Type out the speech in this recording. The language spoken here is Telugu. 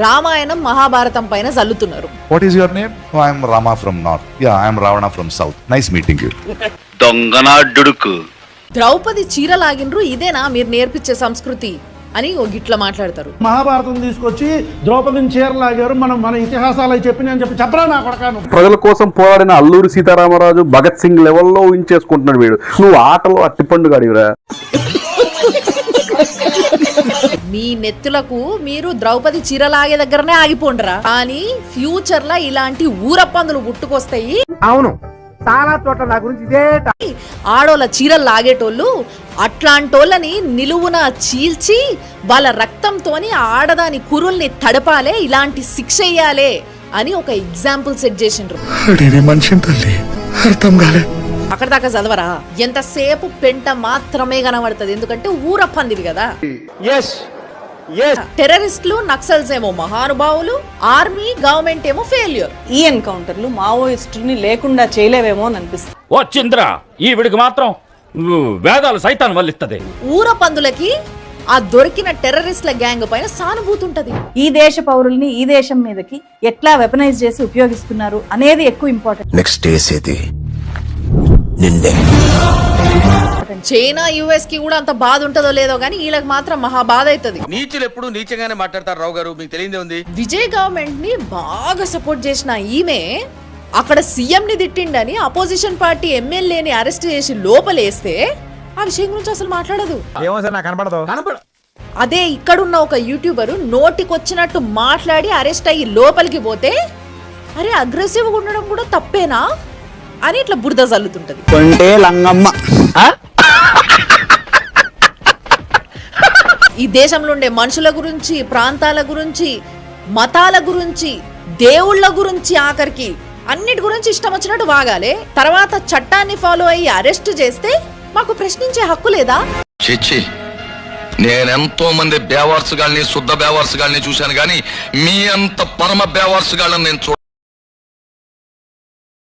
రామాయణం మహాభారతం పైన జల్లుతున్నారు. What is your name? Oh, I am Rama from North. Yeah, I am Ravana from South. Nice meeting you. దొంగనాడుడుకు Draupadi చీర లాగినరు, ఇదేనా మీరు నేర్పించే సంస్కృతి అని గిట్లా మాట్లాడతారు. మహాభారతం తీసుకొచ్చి ద్రౌపదిని చీరలాగారు, మన ఇతిహాసాలు చెప్పి చెప్పరా నా కొడకాను. ప్రజల కోసం పోరాడిన అల్లూరి సీతారామరాజు, భగత్ సింగ్ లెవెల్లో ఊహించేసుకుంటున్నాడు వీడు. నువ్వు ఆటలో అట్టిపండు గాడివిరా. మీ నెత్తులకు మీరు ద్రౌపది చీరలాగే దగ్గరనే ఆగిపోండరా, కానీ ఫ్యూచర్ లా ఇలాంటి ఊరప్పందులు పుట్టుకొస్తాయి. అవును, చాలా చోట్ల నా గురించి ఇదే. ఆడోళ్ళ చీరలు లాగేటోళ్ళు అట్లాంటోళ్ళని నిలువున చీల్చి వాళ్ళ రక్తంతోని ఆడదాని కురుల్ని తడపాలే, ఇలాంటి శిక్ష వేయాలే అని ఒక ఎగ్జాంపుల్ సెట్ చేసిండ్రు. అక్కడ దాకా చదవరా, ఎంతసేపు పెంట మాత్రమే కనబడుతుంది, ఎందుకంటే ఊరప్పందివి కదా. టెర్రరిస్టులు, నక్సల్స్ ఏమో మహానుభావులు, ఆర్మీ గవర్నమెంట్ ఏమో ఫెయిల్యూర్. ఈ ఎన్కౌంటర్లు మావోయిస్టుని లేకుండా చేయలేవేమో అని అనిపిస్తుంది. వచ్చింద్రా ఈవిడికి మాత్రం వేదాలు సైతాన్ వల్లిస్తది. ఊరపందులకి ఆ దొరికిన టెర్రరిస్టుల గ్యాంగ్ పైన సానుభూతి ఉంటది. ఈ దేశ పౌరుల్ని ఈ దేశం మీదకి ఎట్లా వెపనైజ్ చేసి ఉపయోగిస్తున్నారు అనేది ఎక్కువ ఇంపార్టెంట్. నెక్స్ట్ చేసేది నిన్నే. చైనా యుఎస్ కి కూడా అంత బాధ ఉంటదో లేదో గానీ వీళ్ళకి మాత్రం మహా బాధ అవుతుంది. నీచులు ఎప్పుడు నీచంగానే మాట్లాడతారు రావు గారు, మీకు తెలియదే ఉంది. విజయ్ గవర్నమెంట్ ని బాగా సపోర్ట్ చేసిన ఈమె అక్కడ సీఎం ని తిట్టిండని అపోజిషన్ పార్టీ ఎమ్మెల్యేని అరెస్ట్ చేసి లోపలేస్తే ఆ విషయం గురించి అసలు మాట్లాడదు. అదే ఇక్కడున్న ఒక యూట్యూబర్ నోటికొచ్చినట్టు మాట్లాడి అరెస్ట్ అయ్యి లోపలికి పోతే అరే అగ్రెసివ్గా ఉండడం కూడా తప్పేనా అని ఇట్లా బురద జల్లుతుంటది. ఈ దేశంలో ఉండే మనుషుల గురించి, ప్రాంతాల గురించి, మతాల గురించి, దేవుళ్ళ గురించి, ఆఖరికి అన్నిటి గురించి ఇష్టం వచ్చినట్టు వాగాలే. తర్వాత చట్టాన్ని ఫాలో అయ్యి అరెస్ట్ చేస్తే మాకు ప్రశ్నించే హక్కు లేదా? చిచ్చి, నేనెంతో మంది బేవార్సుగాల్ని, శుద్ధ బేవార్సుగాల్ని చూశాను, కానీ మీ అంత పరమ బేవార్సుగాళ్ళని నేను